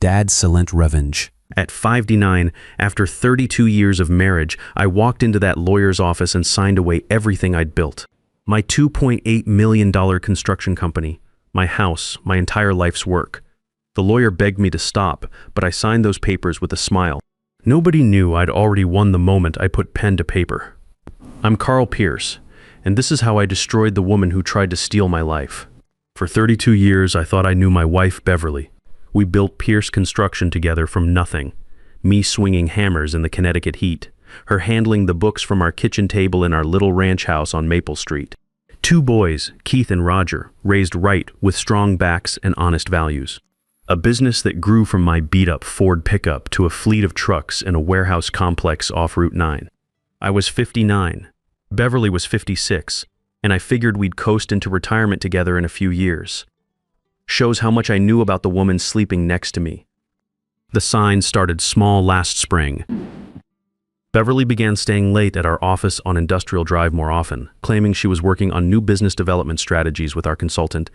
dad's silent revenge. At 59, after 32 years of marriage, I walked into that lawyer's office and signed away everything I'd built. My $2.8 million construction company, my house, my entire life's work. The lawyer begged me to stop, but I signed those papers with a smile. Nobody knew I'd already won the moment I put pen to paper. I'm Carl Pierce, and this is how I destroyed the woman who tried to steal my life. For 32 years, I thought I knew my wife, Beverly. We built Pierce Construction together from nothing. Me swinging hammers in the Connecticut heat, her handling the books from our kitchen table in our little ranch house on Maple Street. 2 boys, Keith and Roger, raised right with strong backs and honest values. A business that grew from my beat-up Ford pickup to a fleet of trucks in a warehouse complex off Route 9. I was 59. Beverly was 56, and I figured we'd coast into retirement together in a few years. Shows how much I knew about the woman sleeping next to me. The sign started small last spring. Beverly began staying late at our office on Industrial Drive more often, claiming she was working on new business development strategies with our consultant,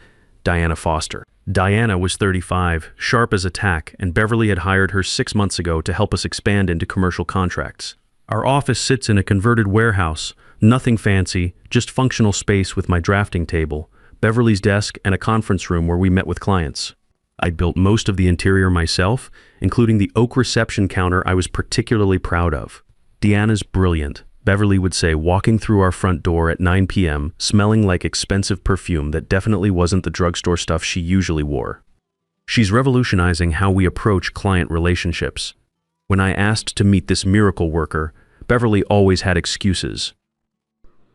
Diana Foster. Diana was 35, sharp as a tack, and Beverly had hired her 6 months ago to help us expand into commercial contracts. Our office sits in a converted warehouse, nothing fancy, just functional space with my drafting table, Beverly's desk, and a conference room where we met with clients. I'd built most of the interior myself, including the oak reception counter I was particularly proud of. Deanna's brilliant, Beverly would say, walking through our front door at 9 p.m., smelling like expensive perfume that definitely wasn't the drugstore stuff she usually wore. She's revolutionizing how we approach client relationships. When I asked to meet this miracle worker, Beverly always had excuses.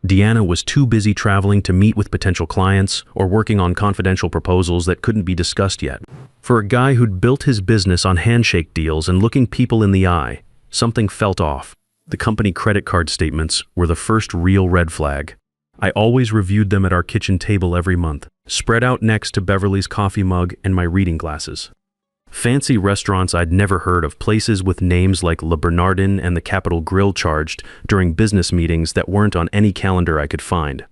Deanna was too busy traveling to meet with potential clients or working on confidential proposals that couldn't be discussed yet. For a guy who'd built his business on handshake deals and looking people in the eye, something felt off. The company credit card statements were the first real red flag. I always reviewed them at our kitchen table every month, spread out next to Beverly's coffee mug and my reading glasses. Fancy restaurants I'd never heard of, places with names like Le Bernardin and the Capitol Grill charged during business meetings that weren't on any calendar I could find.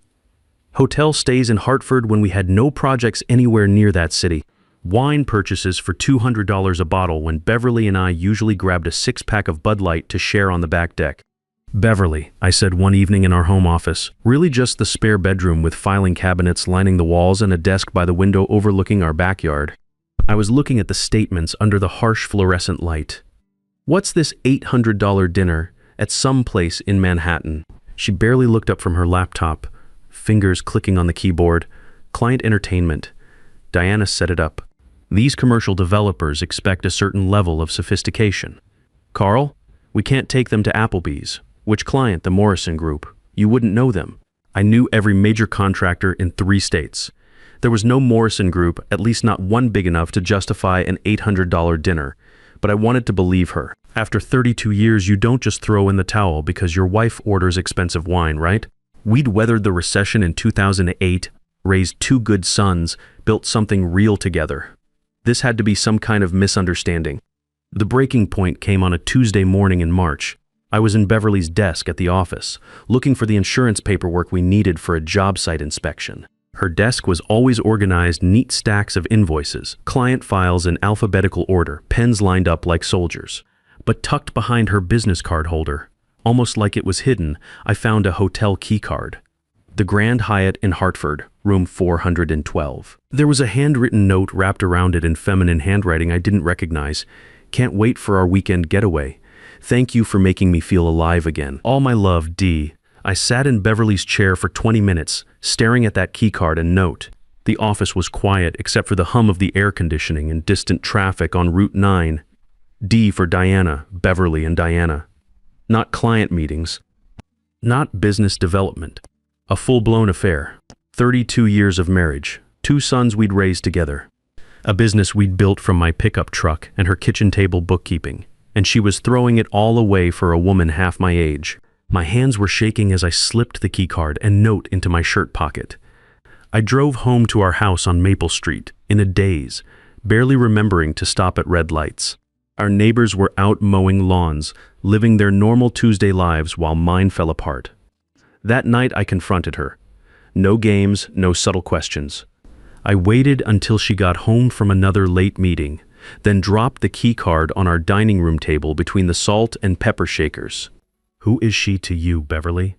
Hotel stays in Hartford when we had no projects anywhere near that city. Wine purchases for $200 a bottle when Beverly and I usually grabbed a 6-pack of Bud Light to share on the back deck. "Beverly," I said one evening in our home office, really just the spare bedroom with filing cabinets lining the walls and a desk by the window overlooking our backyard. I was looking at the statements under the harsh fluorescent light. "What's this $800 dinner at some place in Manhattan?" She barely looked up from her laptop, fingers clicking on the keyboard. "Client entertainment." Diana set it up. "These commercial developers expect a certain level of sophistication. Carl, we can't take them to Applebee's." "Which client?" "The Morrison Group." "You wouldn't know them." I knew every major contractor in 3 states. There was no Morrison Group, at least not one big enough to justify an $800 dinner, but I wanted to believe her. After 32 years, you don't just throw in the towel because your wife orders expensive wine, right? We'd weathered the recession in 2008, raised 2 good sons, built something real together. This had to be some kind of misunderstanding. The breaking point came on a Tuesday morning in March. I was in Beverly's desk at the office, looking for the insurance paperwork we needed for a job site inspection. Her desk was always organized, neat stacks of invoices, client files in alphabetical order, pens lined up like soldiers. But tucked behind her business card holder, almost like it was hidden, I found a hotel key card. The Grand Hyatt in Hartford, room 412. There was a handwritten note wrapped around it in feminine handwriting I didn't recognize. "Can't wait for our weekend getaway. Thank you for making me feel alive again. All my love, D." I sat in Beverly's chair for 20 minutes, staring at that keycard and note. The office was quiet except for the hum of the air conditioning and distant traffic on Route 9. D for Diana, Beverly and Diana. Not client meetings. Not business development. A full-blown affair. 32 years of marriage. 2 sons we'd raised together. A business we'd built from my pickup truck and her kitchen table bookkeeping. And she was throwing it all away for a woman half my age. My hands were shaking as I slipped the keycard and note into my shirt pocket. I drove home to our house on Maple Street, in a daze, barely remembering to stop at red lights. Our neighbors were out mowing lawns, living their normal Tuesday lives while mine fell apart. That night I confronted her. No games, no subtle questions. I waited until she got home from another late meeting, then dropped the key card on our dining room table between the salt and pepper shakers. "Who is she to you, Beverly?"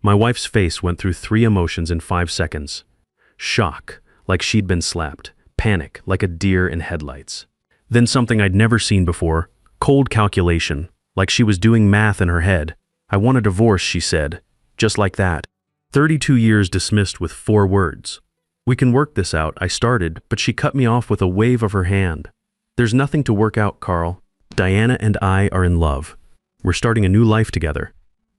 My wife's face went through 3 emotions in 5 seconds. Shock, like she'd been slapped. Panic, like a deer in headlights. Then something I'd never seen before, cold calculation, like she was doing math in her head. "I want a divorce," she said, just like that. 32 years dismissed with 4 words. "We can work this out," I started, but she cut me off with a wave of her hand. "There's nothing to work out, Carl. Diana and I are in love. We're starting a new life together.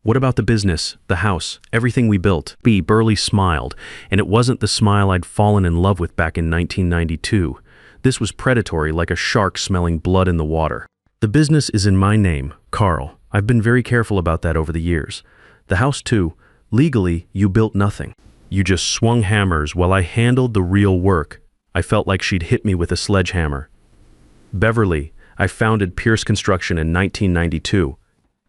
What about the business, the house, everything we built?" Burley smiled, and it wasn't the smile I'd fallen in love with back in 1992. This was predatory, like a shark smelling blood in the water. "The business is in my name, Carl. I've been very careful about that over the years. The house too. Legally, you built nothing. You just swung hammers while I handled the real work." I felt like she'd hit me with a sledgehammer. "Beverly, I founded Pierce Construction in 1992.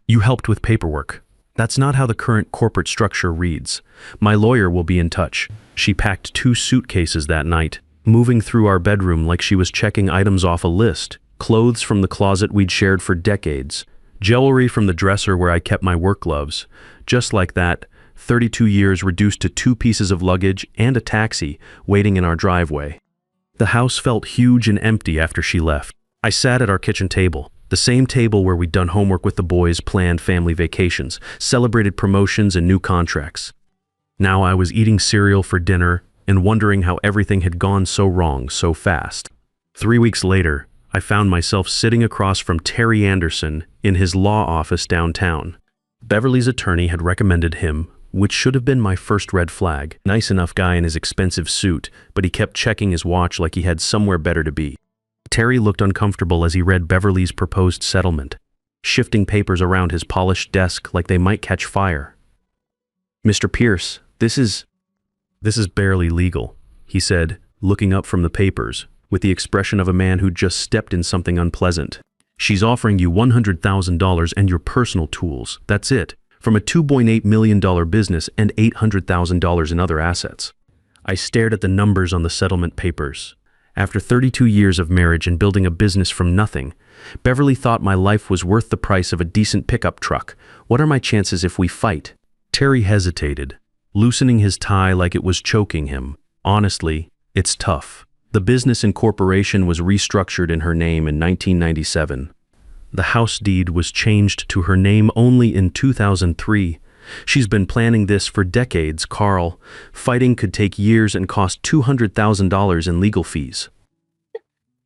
You helped with paperwork. That's not how the current corporate structure reads. My lawyer will be in touch." She packed 2 suitcases that night, moving through our bedroom like she was checking items off a list. Clothes from the closet we'd shared for decades. Jewelry from the dresser where I kept my work gloves. Just like that, 32 years reduced to 2 pieces of luggage and a taxi waiting in our driveway. The house felt huge and empty after she left. I sat at our kitchen table, the same table where we'd done homework with the boys, planned family vacations, celebrated promotions and new contracts. Now I was eating cereal for dinner and wondering how everything had gone so wrong so fast. 3 weeks later, I found myself sitting across from Terry Anderson in his law office downtown. Beverly's attorney had recommended him, which should have been my first red flag. Nice enough guy in his expensive suit, but he kept checking his watch like he had somewhere better to be. Terry looked uncomfortable as he read Beverly's proposed settlement, shifting papers around his polished desk like they might catch fire. "Mr. Pierce, this is barely legal," he said, looking up from the papers, with the expression of a man who'd just stepped in something unpleasant. "She's offering you $100,000 and your personal tools. That's it. From a $2.8 million business and $800,000 in other assets." I stared at the numbers on the settlement papers. After 32 years of marriage and building a business from nothing, Beverly thought my life was worth the price of a decent pickup truck. "What are my chances if we fight?" Terry hesitated, loosening his tie like it was choking him. "Honestly, it's tough. The business incorporation was restructured in her name in 1997. The house deed was changed to her name only in 2003. She's been planning this for decades, Carl. Fighting could take years and cost $200,000 in legal fees."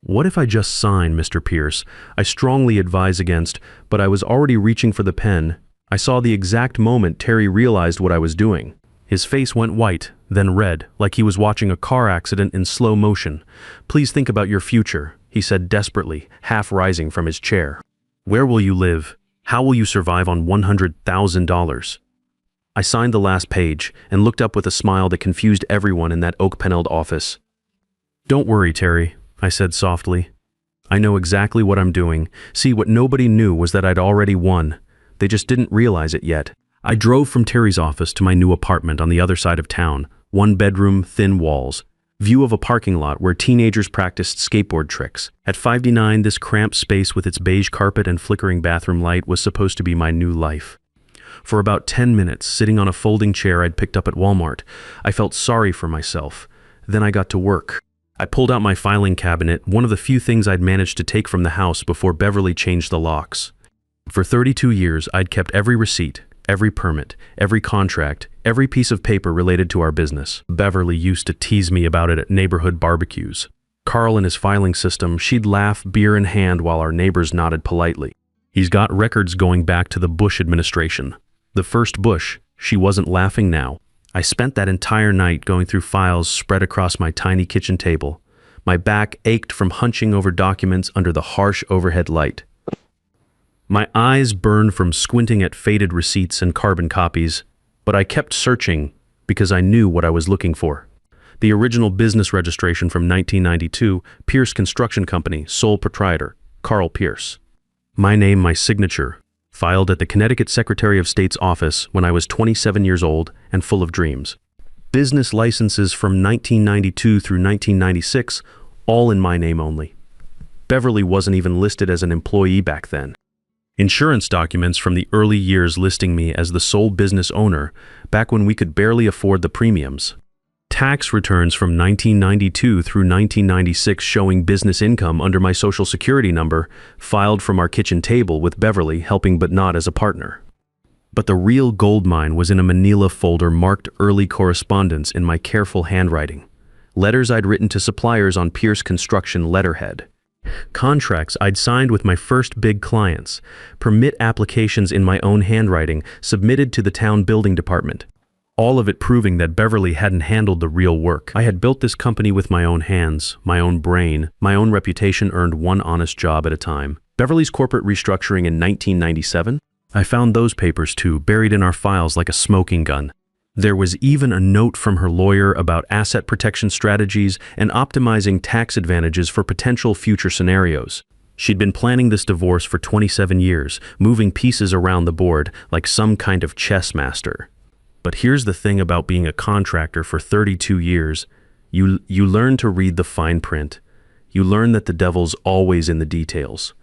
"What if I just sign, Mr. Pierce? I strongly advise against, but I was already reaching for the pen. I saw the exact moment Terry realized what I was doing. His face went white, then red, like he was watching a car accident in slow motion. "Please think about your future," he said desperately, half rising from his chair. "Where will you live? How will you survive on $100,000? I signed the last page and looked up with a smile that confused everyone in that oak-paneled office. "Don't worry, Terry," I said softly. "I know exactly what I'm doing. See, what nobody knew was that I'd already won. They just didn't realize it yet." I drove from Terry's office to my new apartment on the other side of town. 1 bedroom, thin walls. View of a parking lot where teenagers practiced skateboard tricks. At 5D9, this cramped space with its beige carpet and flickering bathroom light was supposed to be my new life. For about 10 minutes, sitting on a folding chair I'd picked up at Walmart, I felt sorry for myself. Then I got to work. I pulled out my filing cabinet, one of the few things I'd managed to take from the house before Beverly changed the locks. For 32 years, I'd kept every receipt, every permit, every contract, every piece of paper related to our business. Beverly used to tease me about it at neighborhood barbecues. Carl in his filing system, she'd laugh, beer in hand, while our neighbors nodded politely. He's got records going back to the Bush administration. The first Bush. She wasn't laughing now. I spent that entire night going through files spread across my tiny kitchen table. My back ached from hunching over documents under the harsh overhead light. My eyes burned from squinting at faded receipts and carbon copies, but I kept searching because I knew what I was looking for. The original business registration from 1992, Pierce Construction Company, sole proprietor, Carl Pierce. My name, my signature, filed at the Connecticut Secretary of State's office when I was 27 years old and full of dreams. Business licenses from 1992 through 1996, all in my name only. Beverly wasn't even listed as an employee back then. Insurance documents from the early years listing me as the sole business owner, back when we could barely afford the premiums. Tax returns from 1992 through 1996 showing business income under my social security number, filed from our kitchen table with Beverly helping but not as a partner. But the real gold mine was in a manila folder marked early correspondence in my careful handwriting. Letters I'd written to suppliers on Pierce Construction letterhead. Contracts I'd signed with my first big clients. Permit applications in my own handwriting submitted to the town building department. All of it proving that Beverly hadn't handled the real work. I had built this company with my own hands, my own brain, my own reputation earned one honest job at a time. Beverly's corporate restructuring in 1997? I found those papers too, buried in our files like a smoking gun. There was even a note from her lawyer about asset protection strategies and optimizing tax advantages for potential future scenarios. She'd been planning this divorce for 27 years, moving pieces around the board like some kind of chess master. But here's the thing about being a contractor for 32 years. You learn to read the fine print. You learn that the devil's always in the details.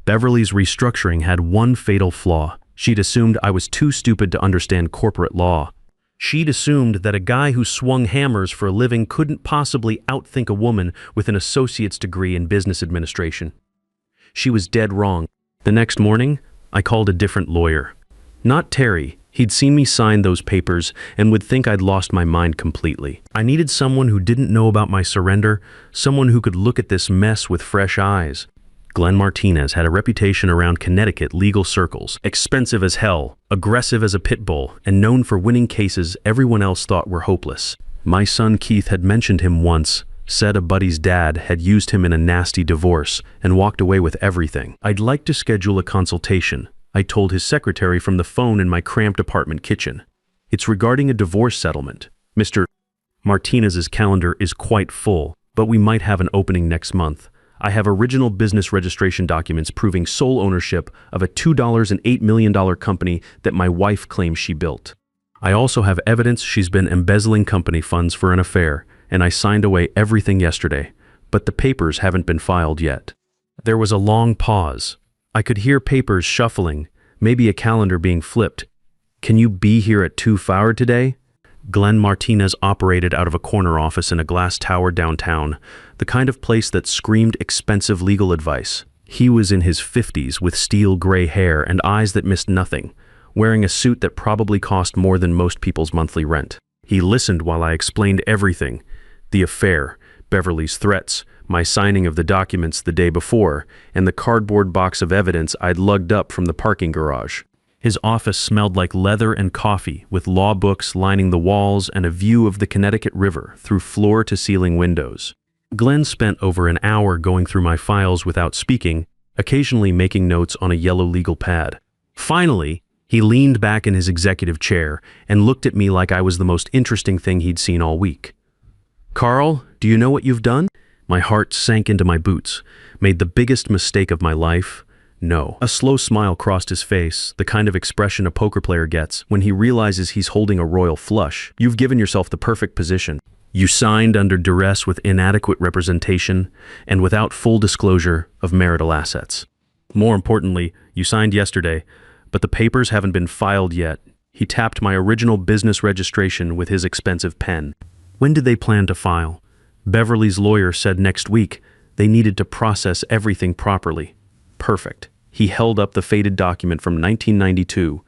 Beverly's restructuring had one fatal flaw. She'd assumed I was too stupid to understand corporate law. She'd assumed that a guy who swung hammers for a living couldn't possibly outthink a woman with an associate's degree in business administration. She was dead wrong. The next morning, I called a different lawyer. Not Terry. He'd seen me sign those papers and would think I'd lost my mind completely. I needed someone who didn't know about my surrender, someone who could look at this mess with fresh eyes. Glenn Martinez had a reputation around Connecticut legal circles, expensive as hell, aggressive as a pit bull, and known for winning cases everyone else thought were hopeless. My son Keith had mentioned him once, said a buddy's dad had used him in a nasty divorce and walked away with everything. I'd like to schedule a consultation, I told his secretary from the phone in my cramped apartment kitchen. It's regarding a divorce settlement. Mr. Martinez's calendar is quite full, but we might have an opening next month. I have original business registration documents proving sole ownership of a $2.8 million company that my wife claims she built. I also have evidence she's been embezzling company funds for an affair, and I signed away everything yesterday, but the papers haven't been filed yet. There was a long pause. I could hear papers shuffling, maybe a calendar being flipped. Can you be here at 2:00 today? Glenn Martinez operated out of a corner office in a glass tower downtown, the kind of place that screamed expensive legal advice. He was in his 50s with steel gray hair and eyes that missed nothing, wearing a suit that probably cost more than most people's monthly rent. He listened while I explained everything: the affair, Beverly's threats, my signing of the documents the day before, and the cardboard box of evidence I'd lugged up from the parking garage. His office smelled like leather and coffee, with law books lining the walls and a view of the Connecticut River through floor-to-ceiling windows. Glenn spent over an hour going through my files without speaking, occasionally making notes on a yellow legal pad. Finally, he leaned back in his executive chair and looked at me like I was the most interesting thing he'd seen all week. "Carl, do you know what you've done?" My heart sank into my boots. Made the biggest mistake of my life? No. A slow smile crossed his face, the kind of expression a poker player gets when he realizes he's holding a royal flush. You've given yourself the perfect position. You signed under duress with inadequate representation and without full disclosure of marital assets. More importantly, you signed yesterday, but the papers haven't been filed yet. He tapped my original business registration with his expensive pen. When did they plan to file? Beverly's lawyer said next week. They needed to process everything properly. Perfect. He held up the faded document from 1992.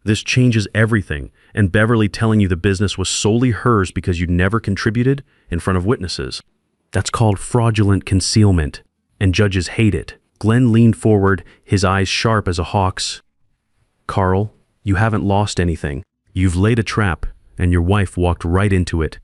This changes everything, and Beverly telling you the business was solely hers because you never contributed in front of witnesses. That's called fraudulent concealment, and judges hate it. Glenn leaned forward, his eyes sharp as a hawk's. "Carl, you haven't lost anything. You've laid a trap, and your wife walked right into it."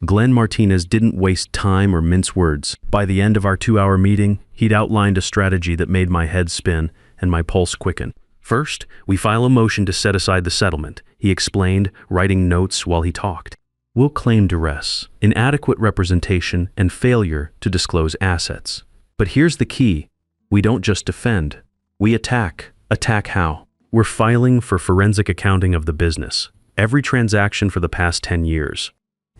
Glenn Martinez didn't waste time or mince words. By the end of our 2-hour meeting, he'd outlined a strategy that made my head spin and my pulse quicken. "First, we file a motion to set aside the settlement," he explained, writing notes while he talked. "We'll claim duress, inadequate representation, and failure to disclose assets. But here's the key. We don't just defend. We attack. Attack how? We're filing for forensic accounting of the business. Every transaction for the past 10 years.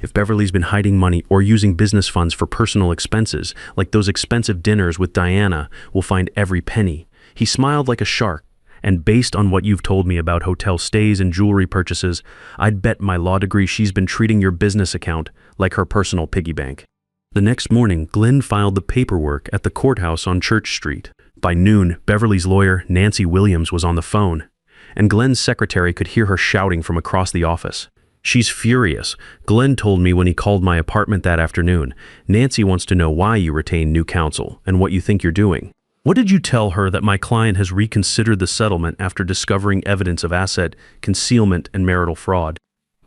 If Beverly's been hiding money or using business funds for personal expenses, like those expensive dinners with Diana, we'll find every penny. He smiled like a shark. And based on what you've told me about hotel stays and jewelry purchases, I'd bet my law degree she's been treating your business account like her personal piggy bank. The next morning, Glenn filed the paperwork at the courthouse on Church Street. By noon, Beverly's lawyer, Nancy Williams, was on the phone, and Glenn's secretary could hear her shouting from across the office. She's furious. Glenn told me when he called my apartment that afternoon. Nancy wants to know why you retained new counsel and what you think you're doing. What did you tell her that my client has reconsidered the settlement after discovering evidence of asset concealment and marital fraud?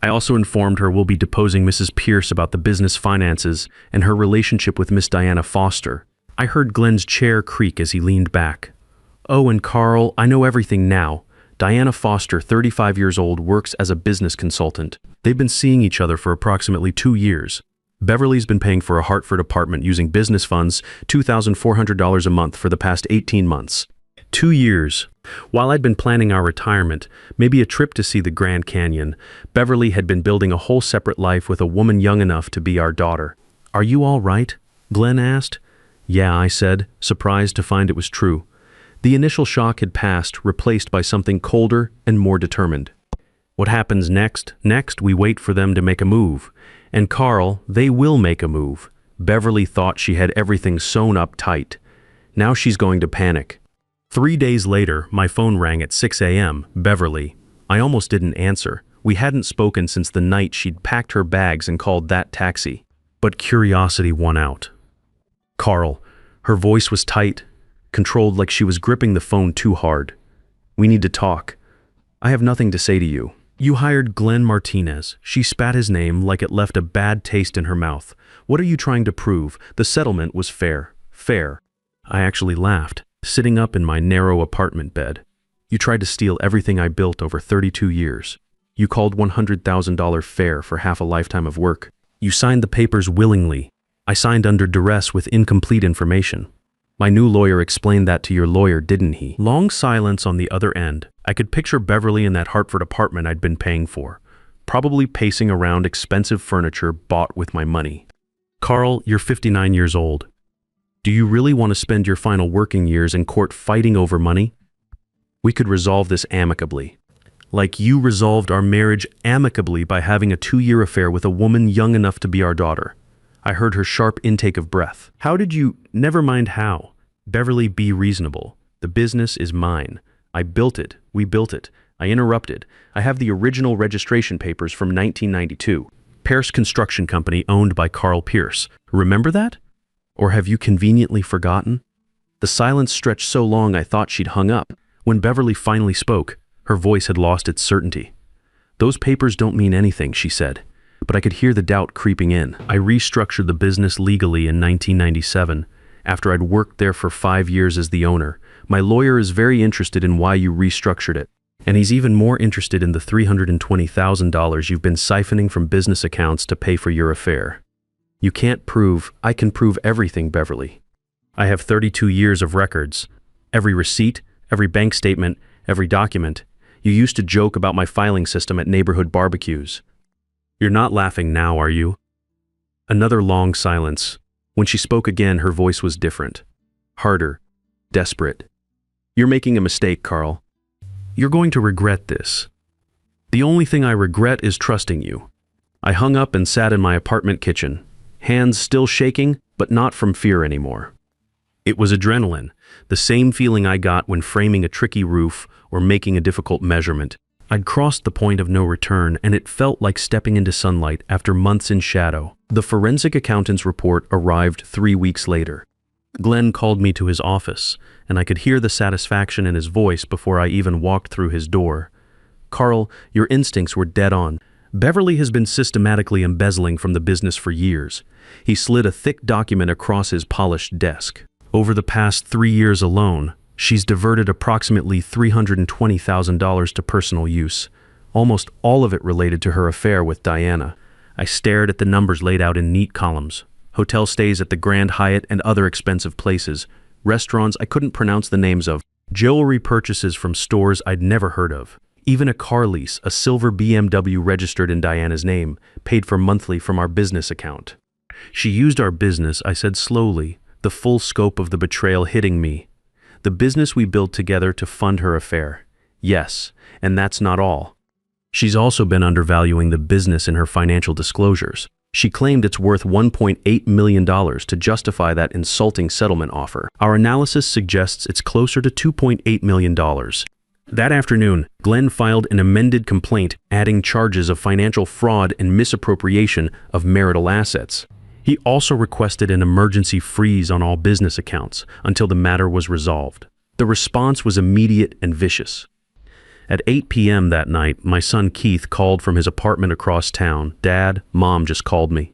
I also informed her we'll be deposing Mrs. Pierce about the business finances and her relationship with Miss Diana Foster. I heard Glenn's chair creak as he leaned back. Oh, and Carl, I know everything now. Diana Foster, 35 years old, works as a business consultant. They've been seeing each other for approximately 2 years. Beverly's been paying for a Hartford apartment using business funds, $2,400 a month for the past 18 months. 2 years. While I'd been planning our retirement, maybe a trip to see the Grand Canyon, Beverly had been building a whole separate life with a woman young enough to be our daughter. Are you all right? Glenn asked. Yeah, I said, surprised to find it was true. The initial shock had passed, replaced by something colder and more determined. What happens next? Next, we wait for them to make a move. And Carl, they will make a move. Beverly thought she had everything sewn up tight. Now she's going to panic. 3 days later, my phone rang at 6 a.m. Beverly. I almost didn't answer. We hadn't spoken since the night she'd packed her bags and called that taxi. But curiosity won out. Carl. Her voice was tight, controlled like she was gripping the phone too hard. We need to talk. I have nothing to say to you. You hired Glenn Martinez. She spat his name like it left a bad taste in her mouth. What are you trying to prove? The settlement was fair. Fair. I actually laughed, sitting up in my narrow apartment bed. You tried to steal everything I built over 32 years. You called $100,000 fair for half a lifetime of work. You signed the papers willingly. I signed under duress with incomplete information. My new lawyer explained that to your lawyer, didn't he? Long silence on the other end. I could picture Beverly in that Hartford apartment I'd been paying for, probably pacing around expensive furniture bought with my money. Carl, you're 59 years old. Do you really want to spend your final working years in court fighting over money? We could resolve this amicably. Like you resolved our marriage amicably by having a 2-year affair with a woman young enough to be our daughter. I heard her sharp intake of breath. How did you— Never mind how. Beverly, be reasonable. The business is mine. I built it. We built it. I interrupted. I have the original registration papers from 1992. Pierce Construction Company owned by Carl Pierce. Remember that? Or have you conveniently forgotten? The silence stretched so long I thought she'd hung up. When Beverly finally spoke, her voice had lost its certainty. Those papers don't mean anything, she said. But I could hear the doubt creeping in. I restructured the business legally in 1997, after I'd worked there for 5 years as the owner. My lawyer is very interested in why you restructured it, and he's even more interested in the $320,000 you've been siphoning from business accounts to pay for your affair. You can't prove— I can prove everything, Beverly. I have 32 years of records. Every receipt, every bank statement, every document. You used to joke about my filing system at neighborhood barbecues. You're not laughing now, are you? Another long silence. When she spoke again, her voice was different. Harder. Desperate. You're making a mistake, Carl. You're going to regret this. The only thing I regret is trusting you. I hung up and sat in my apartment kitchen, hands still shaking, but not from fear anymore. It was adrenaline, the same feeling I got when framing a tricky roof or making a difficult measurement. I'd crossed the point of no return, and it felt like stepping into sunlight after months in shadow. The forensic accountant's report arrived 3 weeks later. Glenn called me to his office, and I could hear the satisfaction in his voice before I even walked through his door. Carl, your instincts were dead on. Beverly has been systematically embezzling from the business for years. He slid a thick document across his polished desk. Over the past 3 years alone, she's diverted approximately $320,000 to personal use, almost all of it related to her affair with Diana. I stared at the numbers laid out in neat columns. Hotel stays at the Grand Hyatt and other expensive places, restaurants I couldn't pronounce the names of, jewelry purchases from stores I'd never heard of, Even a car lease, a silver BMW registered in Diana's name, paid for monthly from our business account. She used our business, I said slowly, the full scope of the betrayal hitting me. The business we built together to fund her affair. Yes, and that's not all. She's also been undervaluing the business in her financial disclosures. She claimed it's worth $1.8 million to justify that insulting settlement offer. Our analysis suggests it's closer to $2.8 million. That afternoon, Glenn filed an amended complaint adding charges of financial fraud and misappropriation of marital assets. He also requested an emergency freeze on all business accounts until the matter was resolved. The response was immediate and vicious. At 8 p.m. that night, my son Keith called from his apartment across town. "Dad, Mom just called me.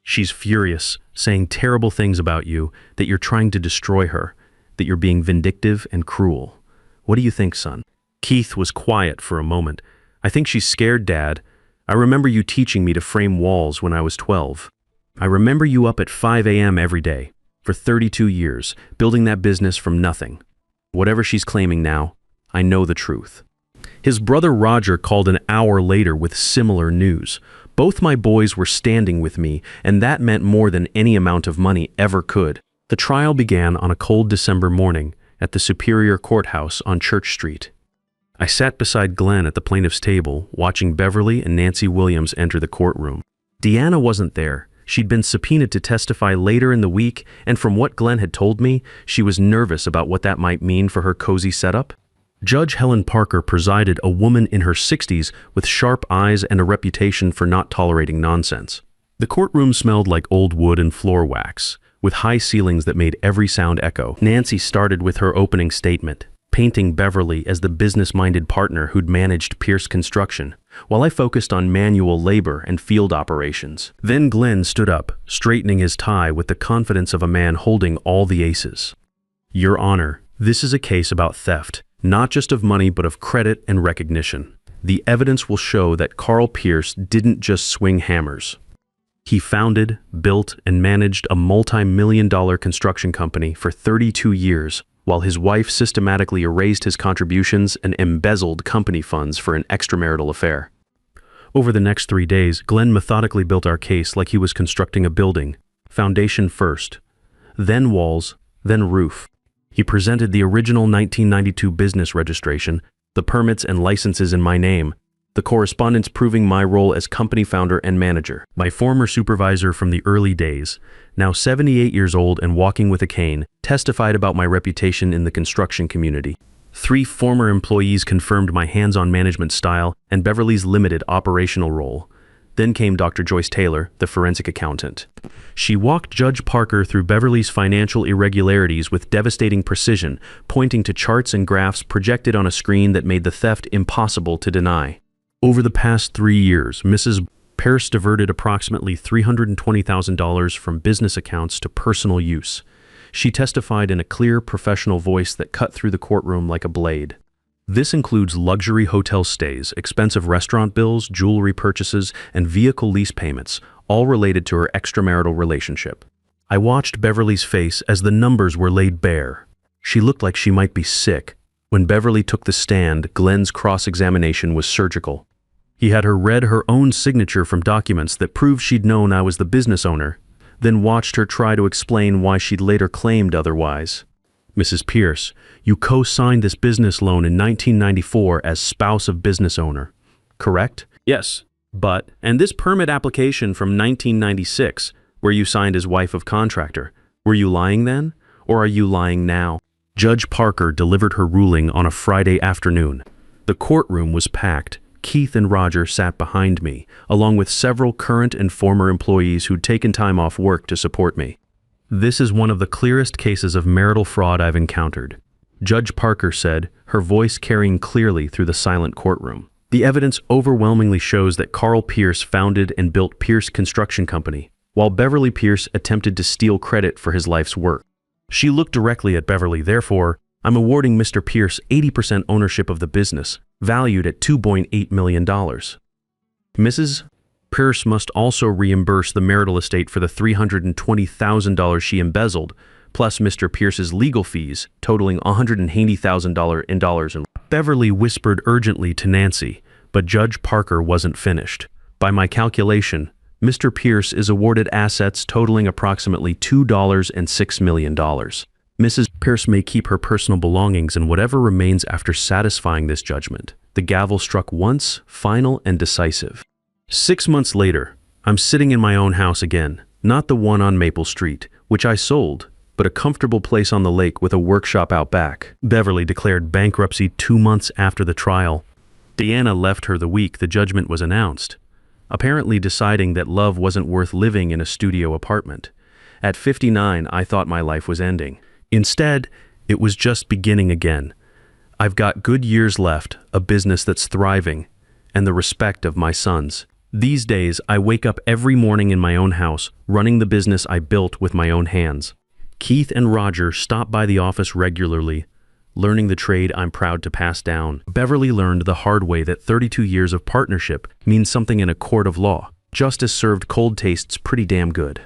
She's furious, saying terrible things about you, that you're trying to destroy her, that you're being vindictive and cruel. What do you think, son?" Keith was quiet for a moment. "I think she's scared, Dad. I remember you teaching me to frame walls when I was 12. I remember you up at 5 a.m. every day, for 32 years, building that business from nothing. Whatever she's claiming now, I know the truth." His brother Roger called an hour later with similar news. Both my boys were standing with me, and that meant more than any amount of money ever could. The trial began on a cold December morning at the Superior Courthouse on Church Street. I sat beside Glenn at the plaintiff's table, watching Beverly and Nancy Williams enter the courtroom. Deanna wasn't there. She'd been subpoenaed to testify later in the week, and from what Glenn had told me, she was nervous about what that might mean for her cozy setup. Judge Helen Parker presided, a woman in her 60s with sharp eyes and a reputation for not tolerating nonsense. The courtroom smelled like old wood and floor wax, with high ceilings that made every sound echo. Nancy started with her opening statement, painting Beverly as the business-minded partner who'd managed Pierce Construction, while I focused on manual labor and field operations. Then Glenn stood up, straightening his tie with the confidence of a man holding all the aces. "Your Honor, this is a case about theft. Not just of money, but of credit and recognition. The evidence will show that Carl Pierce didn't just swing hammers. He founded, built, and managed a multi-million-dollar construction company for 32 years, while his wife systematically erased his contributions and embezzled company funds for an extramarital affair." Over the next 3 days, Glenn methodically built our case like he was constructing a building. Foundation first, then walls, then roof. He presented the original 1992 business registration, the permits and licenses in my name, the correspondence proving my role as company founder and manager. My former supervisor from the early days, now 78 years old and walking with a cane, testified about my reputation in the construction community. 3 former employees confirmed my hands-on management style and Beverly's limited operational role. Then came Dr. Joyce Taylor, the forensic accountant. She walked Judge Parker through Beverly's financial irregularities with devastating precision, pointing to charts and graphs projected on a screen that made the theft impossible to deny. Over the past 3 years, Mrs. Pierce diverted approximately $320,000 from business accounts to personal use. She testified in a clear, professional voice that cut through the courtroom like a blade. This includes luxury hotel stays, expensive restaurant bills, jewelry purchases, and vehicle lease payments, all related to her extramarital relationship. I watched Beverly's face as the numbers were laid bare. She looked like she might be sick. When Beverly took the stand, Glenn's cross-examination was surgical. He had her read her own signature from documents that proved she'd known I was the business owner, then watched her try to explain why she'd later claimed otherwise. "Mrs. Pierce, you co-signed this business loan in 1994 as spouse of business owner, correct?" "Yes, but, and this permit application from 1996, where you signed as wife of contractor, were you lying then, or are you lying now?" Judge Parker delivered her ruling on a Friday afternoon. The courtroom was packed. Keith and Roger sat behind me, along with several current and former employees who'd taken time off work to support me. "This is one of the clearest cases of marital fraud I've encountered," Judge Parker said, her voice carrying clearly through the silent courtroom. "The evidence overwhelmingly shows that Carl Pierce founded and built Pierce Construction Company, while Beverly Pierce attempted to steal credit for his life's work." She looked directly at Beverly. "Therefore, I'm awarding Mr. Pierce 80% ownership of the business, valued at $2.8 million. Mrs. Pierce must also reimburse the marital estate for the $320,000 she embezzled, plus Mr. Pierce's legal fees, totaling $180,000 in dollars and Beverly whispered urgently to Nancy, but Judge Parker wasn't finished. By my calculation, Mr. Pierce is awarded assets totaling approximately $2.06 million. Mrs. Pierce may keep her personal belongings and whatever remains after satisfying this judgment. The gavel struck once, final and decisive. 6 months later, I'm sitting in my own house again, not the one on Maple Street, which I sold, but a comfortable place on the lake with a workshop out back. Beverly declared bankruptcy 2 months after the trial. Deanna left her the week the judgment was announced, apparently deciding that love wasn't worth living in a studio apartment. At 59, I thought my life was ending. Instead, it was just beginning again. I've got good years left, a business that's thriving, and the respect of my sons. These days, I wake up every morning in my own house, running the business I built with my own hands. Keith and Roger stop by the office regularly, learning the trade I'm proud to pass down. Beverly learned the hard way that 32 years of partnership means something in a court of law. Justice served cold tastes pretty damn good.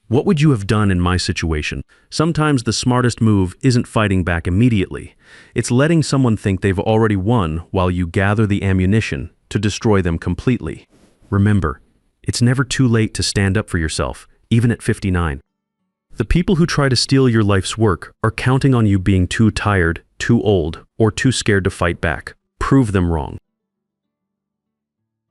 What would you have done in my situation? Sometimes the smartest move isn't fighting back immediately. It's letting someone think they've already won while you gather the ammunition to destroy them completely. Remember, it's never too late to stand up for yourself, even at 59. The people who try to steal your life's work are counting on you being too tired, too old, or too scared to fight back. Prove them wrong.